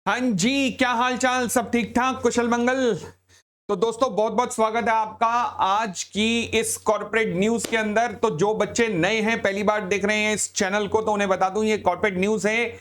हाँ जी, क्या हाल चाल? सब ठीक ठाक, कुशल मंगल। तो दोस्तों, बहुत बहुत स्वागत है आपका आज की इस कॉर्पोरेट न्यूज के अंदर। तो जो बच्चे नए हैं, पहली बार देख रहे हैं इस चैनल को, तो उन्हें बता दूं ये कॉर्पोरेट न्यूज है।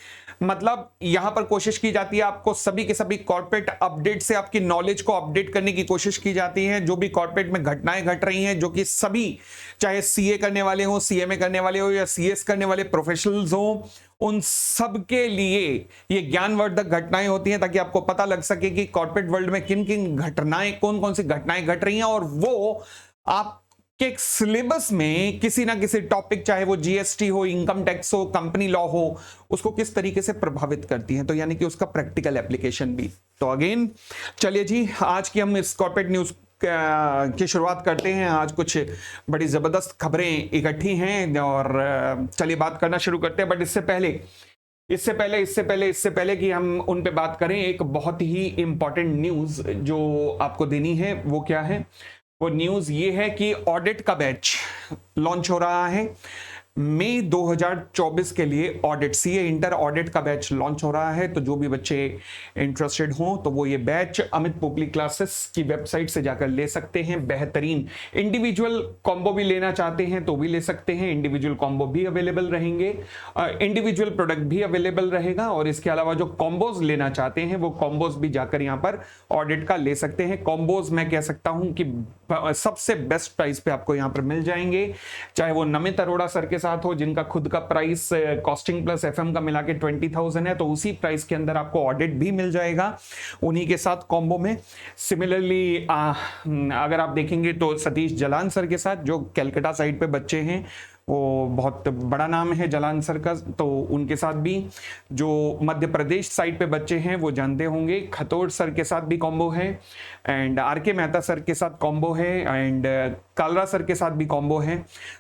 मतलब यहां पर कोशिश की जाती है आपको सभी के सभी कॉर्पोरेट अपडेट से आपकी नॉलेज को अपडेट करने की कोशिश की जाती है। जो भी कॉर्पोरेट में घटनाएं घट रही हैं, जो कि सभी, चाहे सीए करने वाले हो, सीएमए करने वाले हो या सीएस करने वाले प्रोफेशनल्स हो, उन सब के लिए ये ज्ञानवर्धक घटनाएं होती हैं, ताकि आपको पता लग सके कि कॉर्पोरेट वर्ल्ड में किन किन घटनाएं, कौन कौन सी घटनाएं घट रही हैं, और वो आपके सिलेबस में किसी ना किसी टॉपिक, चाहे वो जीएसटी हो, इनकम टैक्स हो, कंपनी लॉ हो, उसको किस तरीके से प्रभावित करती हैं। तो यानी कि उसका प्रैक्टिकल एप्लीकेशन भी। तो अगेन चलिए जी, आज की हम इस कॉर्पोरेट न्यूज की शुरुआत करते हैं। आज कुछ बड़ी जबरदस्त खबरें इकट्ठी हैं और चलिए बात करना शुरू करते हैं। बट इससे पहले कि हम उन पे बात करें, एक बहुत ही इंपॉर्टेंट न्यूज जो आपको देनी है, वो क्या है? वो न्यूज ये है कि ऑडिट का बैच लॉन्च हो रहा है। मई 2024 के लिए ऑडिट, सीए इंटर ऑडिट का बैच लॉन्च हो रहा है। तो जो भी बच्चे इंटरेस्टेड हों, तो वो ये बैच अमित पोपली क्लासेस की वेबसाइट से जाकर ले सकते हैं। बेहतरीन इंडिविजुअल कॉम्बो भी लेना चाहते हैं तो भी ले सकते हैं, इंडिविजुअल कॉम्बो भी अवेलेबल रहेंगे, इंडिविजुअल प्रोडक्ट भी अवेलेबल रहेगा। और इसके अलावा जो कॉम्बोज लेना चाहते हैं, वो कॉम्बोज भी जाकर यहाँ पर ऑडिट का ले सकते हैं। कॉम्बोज मैं कह सकता हूं कि सबसे बेस्ट प्राइस पे आपको यहाँ पर मिल जाएंगे, चाहे वो नमित अरोड़ा सर के साथ हो, जिनका खुद का प्राइस कॉस्टिंग प्लस एफएम का मिला के 20,000 है, तो उसी प्राइस के अंदर आपको ऑडिट भी मिल जाएगा उन्हीं के साथ कॉम्बो में। सिमिलरली अगर आप देखेंगे तो सतीश जलान सर के साथ, जो कैलकाटा साइड पे बच्चे हैं, वो बहुत बड़ा नाम है जलान सर का, तो उनके साथ भी। जो मध्य प्रदेश साइड पे बच्चे हैं वो जानते होंगे, खतौड़ सर के साथ भी कॉम्बो है, एंड आर के मेहता सर के साथ कॉम्बो है, एंड कालरा सर के साथ भी कॉम्बो है।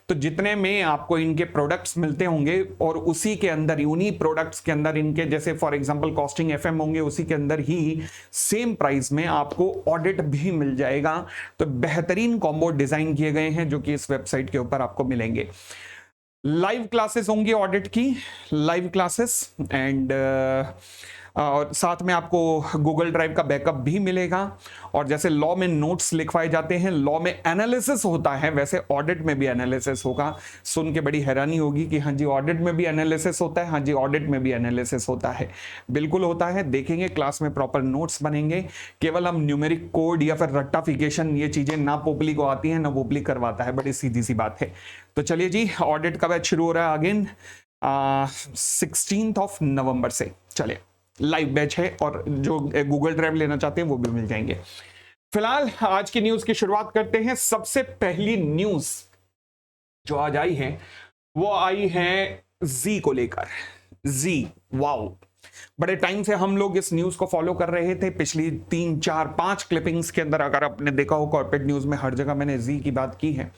तो जितने में आपको इनके प्रोडक्ट्स मिलते होंगे, और उसी के अंदर, उन्हीं प्रोडक्ट्स के अंदर इनके, जैसे फॉर एग्जांपल कॉस्टिंग एफएम होंगे, उसी के अंदर ही सेम प्राइस में आपको ऑडिट भी मिल जाएगा। तो बेहतरीन कॉम्बो डिजाइन किए गए हैं, जो कि इस वेबसाइट के ऊपर आपको मिलेंगे। लाइव क्लासेस होंगी ऑडिट की, लाइव क्लासेस, एंड और साथ में आपको गूगल ड्राइव का बैकअप भी मिलेगा। और जैसे लॉ में नोट्स लिखवाए जाते हैं, लॉ में एनालिसिस होता है, वैसे ऑडिट में भी एनालिसिस होगा। सुन के बड़ी हैरानी होगी कि हाँ जी ऑडिट में भी एनालिसिस होता है। हाँ जी, ऑडिट में भी एनालिसिस होता है, बिल्कुल होता है। देखेंगे क्लास में प्रॉपर नोट्स बनेंगे। केवल हम न्यूमेरिक कोड या फिर रट्टाफिकेशन, ये चीजें ना पोपली को आती है ना पोपली करवाता है, बड़ी सीधी सी बात है। तो चलिए जी, ऑडिट का बैच शुरू हो रहा है अगेन 16 नवंबर से। चलिए, लाइव बैच है, और जो गूगल ड्राइव लेना चाहते हैं वो भी मिल जाएंगे। फिलहाल आज की न्यूज की शुरुआत करते हैं। सबसे पहली न्यूज जो आज आई है, वो आई है जी को लेकर। जी, वाओ, बड़े टाइम से हम लोग इस न्यूज को फॉलो कर रहे थे। पिछली 3 4 5 क्लिपिंग्स के अंदर अगर आपने देखा हो, कॉर्पोरेट न्यूज में हर जगह मैंने जी की बात की है।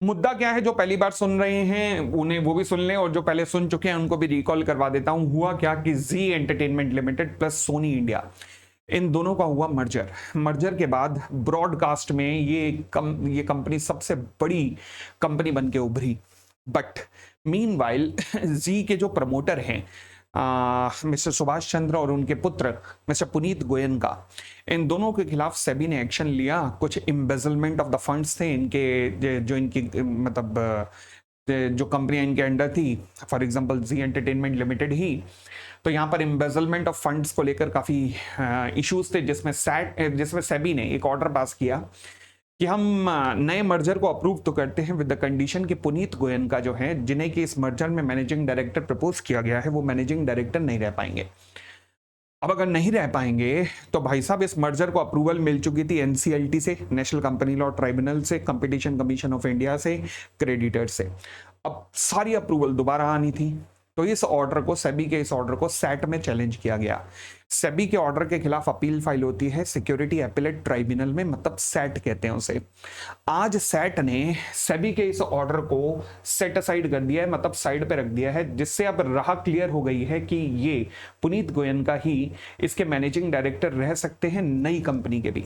मुद्दा क्या है, जो पहली बार सुन रहे हैं उन्हें वो भी सुन लें, और जो पहले सुन चुके हैं उनको भी रिकॉल करवा देता हूं। हुआ क्या कि Zee entertainment limited plus Sony India, इन दोनों का हुआ मर्जर। मर्जर के बाद ब्रॉडकास्ट में ये कंपनी सबसे बड़ी कंपनी बन के उभरी। बट मीनवाइल जी के जो प्रमोटर हैं, मिस्टर सुभाष चंद्र और उनके पुत्र मिस्टर पुनीत गोयनका, इन दोनों के खिलाफ सेबी ने एक्शन लिया। कुछ एम्बेजलमेंट ऑफ द फंड्स थे इनके, जो इनकी मतलब जो कंपनियां इनके अंडर थी, for example Zee entertainment limited ही। तो यहाँ पर एम्बेजलमेंट ऑफ फंड्स को लेकर काफी इश्यूज थे, जिसमें सेबी ने एक ऑर्डर पास किया कि हम नए मर्जर को अप्रूव तो करते हैं विद द कंडीशन कि पुनीत गोयनका जो है, जिन्हें कि इस मर्जर में मैनेजिंग डायरेक्टर प्रपोज किया गया है, वो मैनेजिंग डायरेक्टर नहीं रह पाएंगे। अब अगर नहीं रह पाएंगे तो भाई साहब, इस मर्जर को अप्रूवल मिल चुकी थी एनसीएलटी से, नेशनल कंपनी लॉ ट्राइब्यूनल से, कंपटीशन कमीशन ऑफ इंडिया से, क्रेडिटर से। अब सारी अप्रूवल दोबारा आनी थी। तो इस ऑर्डर को, सेबी के इस ऑर्डर को सैट में चैलेंज किया गया। सेबी के ऑर्डर के खिलाफ अपील फाइल होती है सिक्योरिटी अपीलेट ट्राइब्यूनल में, मतलब सैट कहते हैं उसे। आज सैट ने सेबी के इस ऑर्डर को सेट असाइड कर दिया है, मतलब साइड पे रख दिया है, जिससे अब राह क्लियर हो गई है कि ये पुनीत गोयनका ही इसके मैनेजिंग डायरेक्टर रह सकते हैं, नई कंपनी के भी।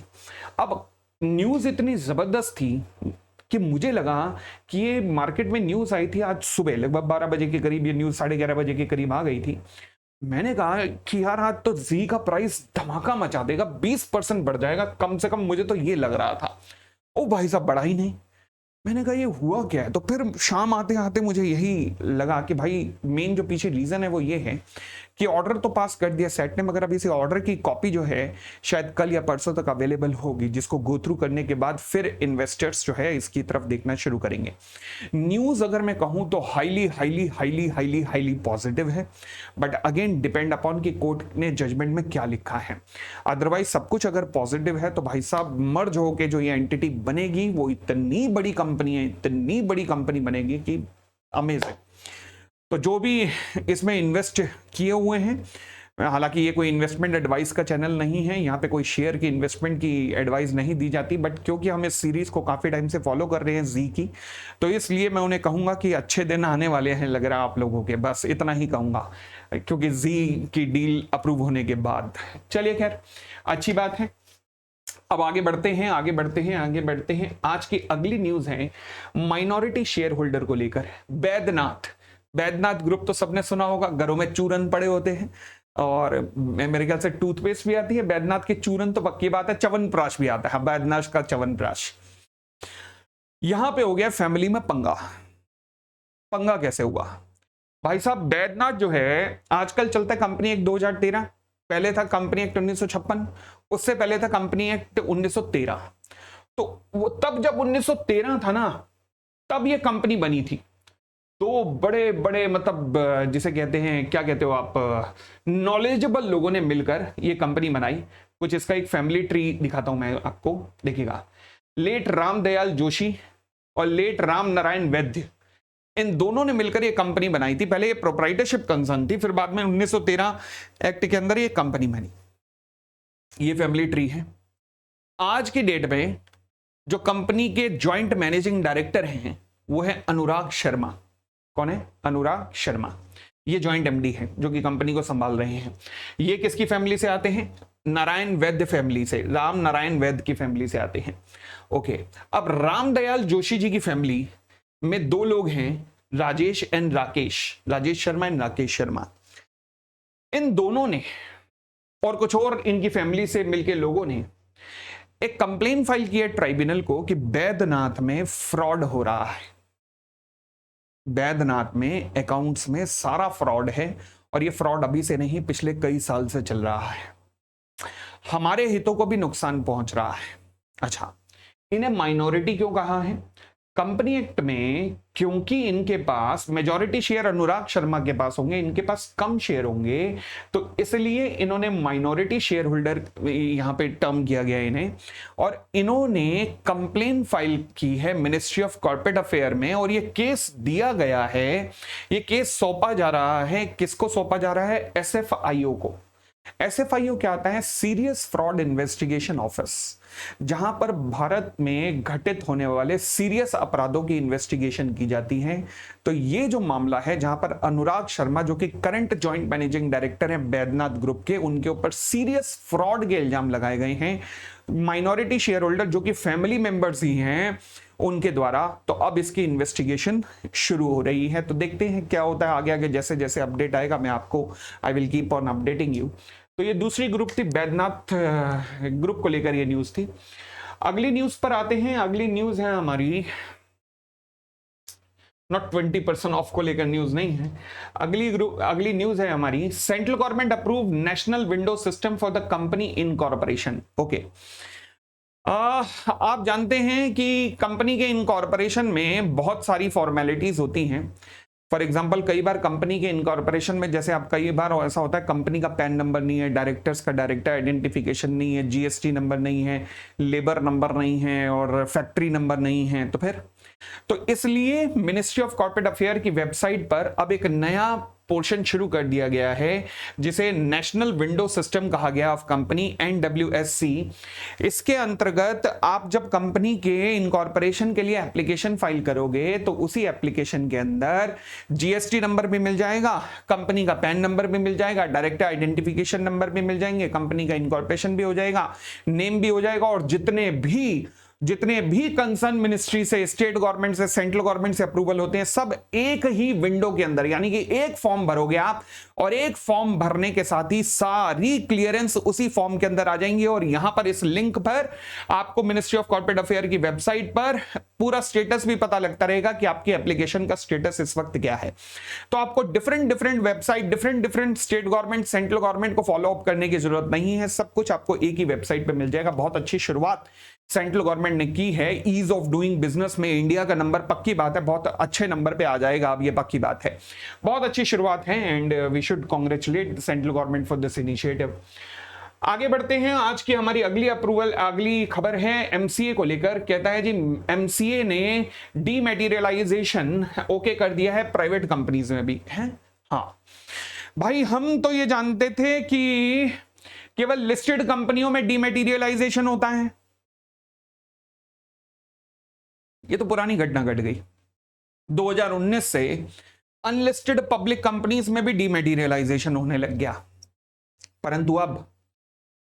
अब न्यूज इतनी जबरदस्त थी कि मुझे लगा कि ये मार्केट में न्यूज आई थी आज सुबह लगभग 12 बजे के करीब, ये न्यूज 11:30 बजे के करीब आ गई थी। मैंने कहा कि यार आज तो जी का प्राइस धमाका मचा देगा, 20% बढ़ जाएगा कम से कम, मुझे तो ये लग रहा था। ओ भाई साहब, बढ़ा ही नहीं। मैंने कहा ये हुआ क्या है? तो फिर शाम आते आते मुझे यही लगा कि भाई मेन जो पीछे रीजन है वो ये है कि ऑर्डर तो पास कर दिया सेट ने, मगर अब इसे ऑर्डर की कॉपी जो है शायद कल या परसों तक अवेलेबल होगी, जिसको गो थ्रू करने के बाद फिर इन्वेस्टर्स जो है इसकी तरफ देखना शुरू करेंगे। न्यूज अगर मैं कहूं तो highly highly highly highly highly positive है, बट अगेन डिपेंड अपॉन कि कोर्ट ने जजमेंट में क्या लिखा है। अदरवाइज सब कुछ अगर पॉजिटिव है तो भाई साहब मर्ज होके जो ये एंटिटी बनेगी वो इतनी बड़ी कंपनी है, इतनी बड़ी कंपनी बनेगी कि अमेजिंग। तो जो भी इसमें इन्वेस्ट किए हुए हैं, हालांकि ये कोई इन्वेस्टमेंट एडवाइस का चैनल नहीं है, यहाँ पे कोई शेयर की इन्वेस्टमेंट की एडवाइस नहीं दी जाती, बट क्योंकि हम इस सीरीज को काफी टाइम से फॉलो कर रहे हैं जी की, तो इसलिए मैं उन्हें कहूंगा कि अच्छे दिन आने वाले हैं लग रहा है आप लोगों के, बस इतना ही कहूंगा, क्योंकि जी की डील अप्रूव होने के बाद। चलिए खैर, अच्छी बात है। अब आगे बढ़ते हैं, आगे बढ़ते हैं, आगे बढ़ते हैं। आज की अगली न्यूज है माइनॉरिटी शेयर होल्डर को लेकर। बैद्यनाथ ग्रुप तो सबने सुना होगा, घरों में चूरन पड़े होते हैं, और मेरे ख्याल से टूथपेस्ट भी आती है बैद्यनाथ की, चूरन तो पक्की बात है, च्यवनप्राश भी आता है, बैद्यनाथ का च्यवनप्राश। यहां पे हो गया फैमिली में पंगा। पंगा कैसे हुआ भाई साहब? बैद्यनाथ जो है आजकल चलता है कंपनी एक्ट 2013, पहले था कंपनी एक्ट 1956, उससे पहले था कंपनी एक्ट 1913। तो वो तब जब 1913 था ना, तब ये कंपनी बनी थी। तो बड़े बड़े मतलब जिसे कहते हैं, क्या कहते हो आप, नॉलेजेबल लोगों ने मिलकर ये कंपनी बनाई। कुछ इसका एक फैमिली ट्री दिखाता हूं मैं आपको, देखिएगा। लेट रामदयाल जोशी और लेट राम नारायण वैद्य, इन दोनों ने मिलकर ये कंपनी बनाई थी। पहले ये प्रोप्राइटरशिप कंसर्न थी, फिर बाद में 1913 एक्ट के अंदर ये कंपनी बनी। ये फैमिली ट्री है। आज की डेट में जो कंपनी के ज्वाइंट मैनेजिंग डायरेक्टर हैं वो है अनुराग शर्मा। कौन है? अनुराग शर्मा। ये ज्वाइंट एमडी है जो कि कंपनी को संभाल रहे हैं। ये किसकी फैमिली से आते हैं? नारायण वैद्य फैमिली से, राम नारायण वैद्य की फैमिली से आते हैं। ओके, अब रामदयाल जोशी जी की फैमिली में दो लोग हैं, राजेश एंड राकेश, राजेश शर्मा एंड राकेश शर्मा। इन दोनों ने और कुछ और इनकी फैमिली से मिलकर लोगों ने एक कंप्लेन फाइल किया ट्राइब्यूनल को कि बैद्यनाथ में फ्रॉड हो रहा है, बैद्यनाथ में अकाउंट्स में सारा फ्रॉड है, और ये फ्रॉड अभी से नहीं पिछले कई साल से चल रहा है, हमारे हितों को भी नुकसान पहुंच रहा है। अच्छा, इन्हें माइनॉरिटी क्यों कहा है? कंपनी एक्ट में क्योंकि इनके पास मेजॉरिटी शेयर अनुराग शर्मा के पास होंगे, इनके पास कम शेयर होंगे, तो इसलिए इन्होंने माइनॉरिटी शेयर होल्डर यहां पे टर्म किया गया इन्हें, और इन्होंने कंप्लेन फाइल की है मिनिस्ट्री ऑफ कॉर्पोरेट अफेयर में, और ये केस दिया गया है, ये केस सौंपा जा रहा है। किसको सौंपा जा रहा है? एसएफआईओ को। एसएफआईओ क्या आता है? सीरियस फ्रॉड इन्वेस्टिगेशन ऑफिस, जहां पर भारत में घटित होने वाले सीरियस अपराधों की इन्वेस्टिगेशन की जाती है। तो ये जो मामला है जहां पर अनुराग शर्मा जो कि करंट जॉइंट मैनेजिंग डायरेक्टर हैं बैद्यनाथ ग्रुप के, उनके ऊपर सीरियस फ्रॉड के इल्जाम लगाए गए हैं माइनॉरिटी शेयर होल्डर जो कि फैमिली मेंबर्स ही हैं उनके द्वारा। तो अब इसकी इन्वेस्टिगेशन शुरू हो रही है, तो देखते हैं क्या होता है आगे आगे। जैसे जैसे अपडेट आएगा मैं आपको I will keep on updating you. तो ये दूसरी ग्रुप थी, बैद्यनाथ ग्रुप को लेकर ये न्यूज थी। अगली न्यूज पर आते हैं। अगली न्यूज है हमारी, नॉट 20% ऑफ को लेकर न्यूज नहीं है, अगली न्यूज है हमारी, central government approve national window system for the company incorporation. Okay, आप जानते हैं कि कंपनी के इनकॉर्पोरेशन में बहुत सारी फॉर्मेलिटीज होती हैं। फॉर एग्जाम्पल, कई बार कंपनी के इनकॉर्पोरेशन में जैसे आप कई बार ऐसा होता है कंपनी का पैन नंबर नहीं है, डायरेक्टर्स का डायरेक्टर आइडेंटिफिकेशन नहीं है, जीएसटी नंबर नहीं है, लेबर नंबर नहीं है, और फैक्ट्री नंबर नहीं है। तो इसलिए मिनिस्ट्री ऑफ कॉर्पोरेट अफेयर की वेबसाइट पर अब एक नया पोर्शन शुरू कर दिया गया है जिसे नेशनल विंडो सिस्टम कहा गया ऑफ कंपनी, NWSC। इसके अंतर्गत आप जब कंपनी के इनकॉर्पोरेशन के लिए एप्लीकेशन फाइल करोगे तो उसी एप्लीकेशन के अंदर जीएसटी नंबर भी मिल जाएगा, कंपनी का पैन नंबर भी मिल जाएगा, डायरेक्टर आइडेंटिफिकेशन नंबर भी मिल जाएंगे, कंपनी का इनकॉर्पोरेशन भी हो जाएगा, नेम भी हो जाएगा, और जितने भी जितने भी कंसर्न मिनिस्ट्री से, स्टेट गवर्नमेंट से, सेंट्रल गवर्नमेंट से अप्रूवल होते हैं, सब एक ही विंडो के अंदर, यानी कि एक फॉर्म भरोगे आप, और एक फॉर्म भरने के साथ ही सारी क्लियरेंस उसी फॉर्म के अंदर आ जाएंगी। और यहां पर इस लिंक पर आपको मिनिस्ट्री ऑफ कॉर्पोरेट अफेयर की वेबसाइट पर पूरा स्टेटस भी पता लगता रहेगा कि आपकी एप्लीकेशन का स्टेटस इस वक्त क्या है। तो आपको different website, different state government, central government को फॉलो अप करने की जरूरत नहीं है, सब कुछ आपको एक ही वेबसाइट पर मिल जाएगा। बहुत अच्छी शुरुआत सेंट्रल गवर्नमेंट ने की है ईज ऑफ डूइंग बिजनेस में। इंडिया का नंबर, पक्की बात है, बहुत अच्छे नंबर पे आ जाएगा, अब ये पक्की बात है। बहुत अच्छी शुरुआत है and we should congratulate central government for this initiative. आगे बढ़ते हैं। आज की हमारी अगली खबर है एमसीए को लेकर। कहता है जी एमसीए ने डीमैटेरियलाइजेशन ओके कर दिया है प्राइवेट कंपनीज में भी है। हाँ भाई, हम तो ये जानते थे कि केवल लिस्टेड कंपनियों में डीमैटेरियलाइजेशन होता है, ये तो पुरानी घटना घट गई। 2019 से अनलिस्टेड पब्लिक कंपनीज में भी डीमैटेरियलाइजेशन होने लग गया, परंतु अब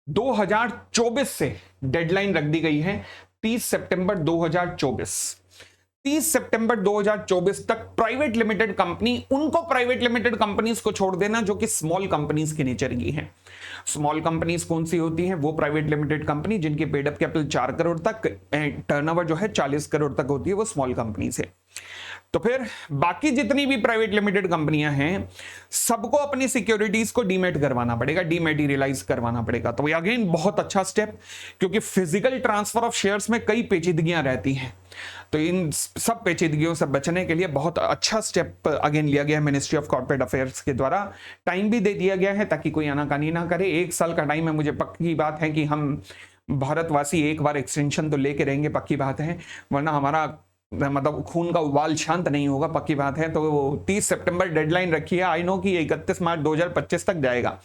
2024 से डेडलाइन रख दी गई है 30 सितंबर 2024। 30 सितंबर 2024 तक प्राइवेट लिमिटेड कंपनी, उनको प्राइवेट लिमिटेड कंपनीज को छोड़ देना जो कि स्मॉल कंपनीज के नेचर की हैं। स्मॉल कंपनीज कौन सी होती हैं? वो प्राइवेट लिमिटेड कंपनी जिनकी पेड अप कैपिटल 4 करोड़ तक, टर्नओवर जो है 40 करोड़ तक होती है, वो स्मॉल कंपनीज है। तो फिर बाकी जितनी भी प्राइवेट लिमिटेड कंपनियां हैं, सबको अपनी सिक्योरिटीज को डीमेट करवाना पड़ेगा, डीमेटीरियलाइज करवाना पड़ेगा। तो ये अगेन बहुत अच्छा स्टेप, क्योंकि फिजिकल ट्रांसफर ऑफ शेयर्स में कई पेचीदगियां रहती हैं, तो इन सब पेचीदगियों से बचने के लिए बहुत अच्छा स्टेप अगेन लिया गया है मिनिस्ट्री ऑफ कॉर्पोरेट अफेयर्स के द्वारा। टाइम भी दे दिया गया है ताकि कोई आनाकानी ना करे। 1 साल का टाइम है, मुझे पक्की बात है कि हम भारतवासी एक बार एक्सटेंशन तो लेके रहेंगे, पक्की बात है, वरना हमारा मतलब खून का उबाल शांत नहीं होगा, पक्की बात है। तो 30 सितंबर डेडलाइन रखी है। आई नो कि 31 मार्च 2025 तक जाएगा,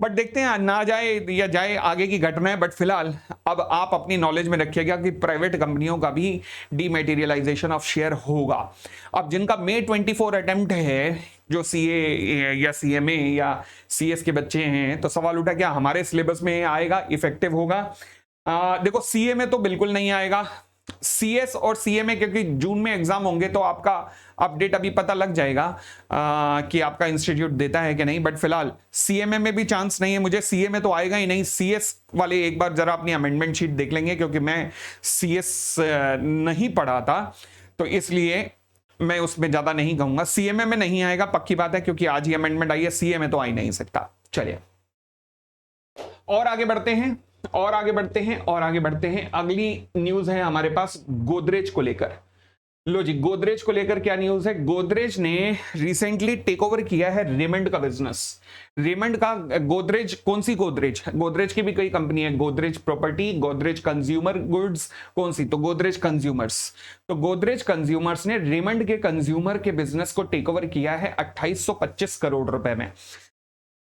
बट देखते हैं ना जाए या जाए, आगे की घटना है। बट फिलहाल अब आप अपनी नॉलेज में रखिएगा कि प्राइवेट कंपनियों का भी डीमैटेरियलाइजेशन ऑफ शेयर होगा। अब जिनका May 24 अटेम्प्ट है, जो सीए या सीएमए या सीएस के बच्चे हैं, तो सवाल उठा क्या हमारे सिलेबस में आएगा, इफेक्टिव होगा? देखो सीए में तो बिल्कुल नहीं आएगा। सीएस और सीएमए क्योंकि जून में एग्जाम होंगे, तो आपका अपडेट अभी पता लग जाएगा कि आपका इंस्टीट्यूट देता है कि नहीं। बट फिलहाल सीएमए में भी चांस नहीं है मुझे, सीए में तो आएगा ही नहीं। सीएस वाले एक बार जरा अपनी अमेंडमेंट शीट देख लेंगे, क्योंकि मैं सीएस नहीं पढ़ा था, तो इसलिए मैं उसमें ज्यादा नहीं कहूंगा। सीएमए में नहीं आएगा, पक्की बात है, क्योंकि आज ही अमेंडमेंट आई है। सीए में तो आ ही नहीं सकता। चलिए और आगे बढ़ते हैं, और आगे बढ़ते हैं। अगली न्यूज है हमारे पास गोदरेज को लेकर। लो जी, गोदरेज को लेकर क्या न्यूज है? गोदरेज ने रिसेंटली टेक ओवर किया है रेमंड का बिजनेस। रेमंड का गोदरेज, कौन सी गोदरेज? गोदरेज की भी कई कंपनी है, Godrej property, Godrej consumer goods, कौन सी? तो गोदरेज कंज्यूमर्स। तो गोदरेज कंज्यूमर्स ने रेमंड के कंज्यूमर के बिजनेस को टेक ओवर किया है 2825 करोड़ रुपए में।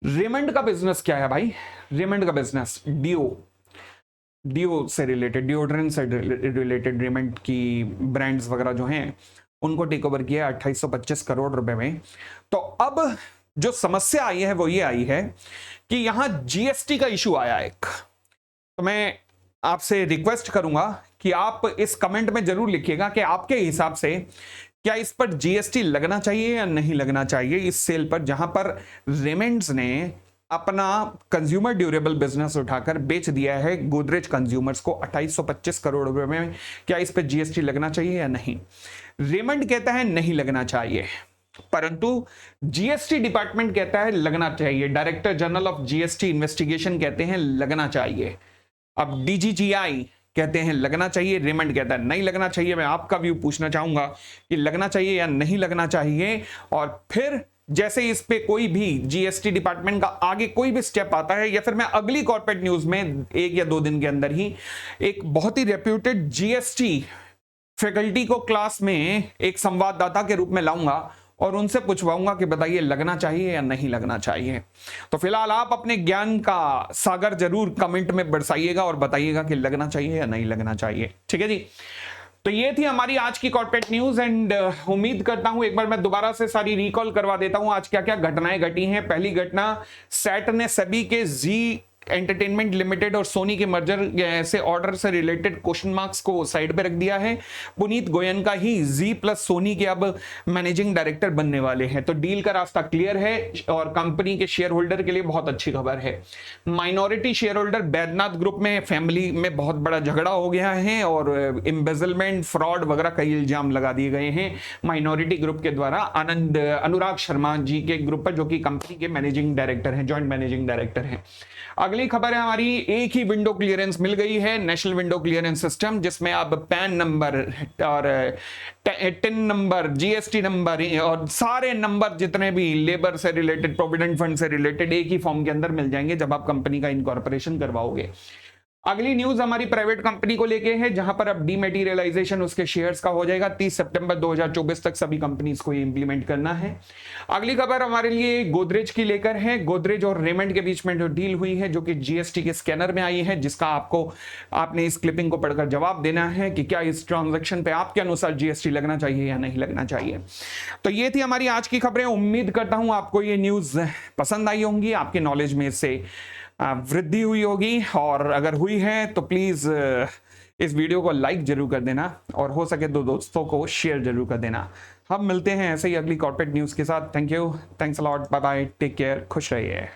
रेमंड का बिजनेस क्या है भाई? रेमंड का बिजनेस डियो से रिलेटेड, डिओड्रेंट से रिलेटेड रेमंड की ब्रांड्स वगैरह जो हैं, उनको टेक ओवर किया है 2825 करोड़ रुपए में। तो अब जो समस्या आई है वो ये आई है कि यहां जीएसटी का इशू आया एक। तो मैं आपसे रिक्वेस्ट करूंगा कि आप इस कमेंट में जरूर लिखिएगा कि आपके हिसाब से क्या इस पर जीएसटी लगना चाहिए या नहीं लगना चाहिए, इस सेल पर, जहां पर रेमंड्स ने अपना कंज्यूमर ड्यूरेबल बिजनेस उठाकर बेच दिया है गोदरेज कंज्यूमर्स को 2825 करोड़ रुपए में। क्या इस पर जीएसटी लगना चाहिए या नहीं? रेमंड कहता है नहीं लगना चाहिए, परंतु जीएसटी डिपार्टमेंट कहता है लगना चाहिए। Director general of GST investigation कहते हैं लगना चाहिए। अब डीजीजीआई कहते हैं लगना चाहिए, रेमंड कहता है नहीं लगना चाहिए। मैं आपका व्यू पूछना चाहूंगा कि लगना चाहिए या नहीं लगना चाहिए। और फिर जैसे इस पे कोई भी जीएसटी डिपार्टमेंट का आगे कोई भी स्टेप आता है, या फिर मैं अगली कॉर्पोरेट न्यूज में 1 या 2 दिन के अंदर ही एक बहुत ही रेप्यूटेड जीएसटी फैकल्टी को क्लास में एक संवाददाता के रूप में लाऊंगा और उनसे पूछवाऊंगा कि बताइए लगना चाहिए या नहीं लगना चाहिए। तो फिलहाल आप अपने ज्ञान का सागर जरूर कमेंट में बरसाइएगा और बताइएगा कि लगना चाहिए या नहीं लगना चाहिए। ठीक है जी, तो ये थी हमारी आज की कॉर्पोरेट न्यूज एंड उम्मीद करता हूं, एक बार मैं दोबारा से सारी रिकॉल करवा देता हूं आज क्या क्या घटनाएं घटी हैं। पहली घटना, सेट ने सेबी के एंटरटेनमेंट लिमिटेड और सोनी के मर्जर से ऑर्डर से रिलेटेड क्वेश्चन मार्क्स को साइड पे रख दिया है। पुनीत गोयनका ही जी प्लस सोनी के अब मैनेजिंग डायरेक्टर बनने वाले हैं। तो डील का रास्ता क्लियर है और कंपनी के शेयर होल्डर के लिए बहुत अच्छी खबर है। Minority share holder Baidyanath group में फैमिली में बहुत बड़ा झगड़ा हो गया है और एम्बेजलमेंट, फ्रॉड वगैरह कई इल्जाम लगा दिए गए हैं माइनॉरिटी ग्रुप के द्वारा अनुराग शर्मा जी के ग्रुप पर, जो कि कंपनी के मैनेजिंग डायरेक्टर हैं, जॉइंट मैनेजिंग डायरेक्टर हैं। अगली खबर है हमारी, एक ही विंडो क्लियरेंस मिल गई है, नेशनल विंडो क्लियरेंस सिस्टम, जिसमें अब पैन नंबर और टिन नंबर, जीएसटी नंबर और सारे नंबर जितने भी लेबर से रिलेटेड, प्रोविडेंट फंड से रिलेटेड एक ही फॉर्म के अंदर मिल जाएंगे जब आप कंपनी का इनकॉर्पोरेशन करवाओगे। अगली न्यूज हमारी प्राइवेट कंपनी को लेके है, जहां पर अब डीमेटीरियलाइजेशन उसके शेयर्स का हो जाएगा। 30 सितंबर 2024 तक सभी कंपनीज को इंप्लीमेंट करना है। अगली खबर हमारे लिए गोदरेज की लेकर है। गोदरेज और रेमंड के बीच में जो डील हुई है, जो कि जीएसटी के स्कैनर में आई है, जिसका आपने इस क्लिपिंग को पढ़कर जवाब देना है कि क्या इस ट्रांजेक्शन पे आपके अनुसार जीएसटी लगना चाहिए या नहीं लगना चाहिए। तो ये थी हमारी आज की खबरें। उम्मीद करता हूं आपको ये न्यूज पसंद आई होंगी, आपके नॉलेज में इससे वृद्धि हुई होगी, और अगर हुई है तो प्लीज इस वीडियो को लाइक जरूर कर देना और हो सके तो दोस्तों को शेयर जरूर कर देना। हम मिलते हैं ऐसे ही अगली कॉर्पोरेट न्यूज के साथ। Thank you, thanks a lot, bye bye, take care, खुश रहिए।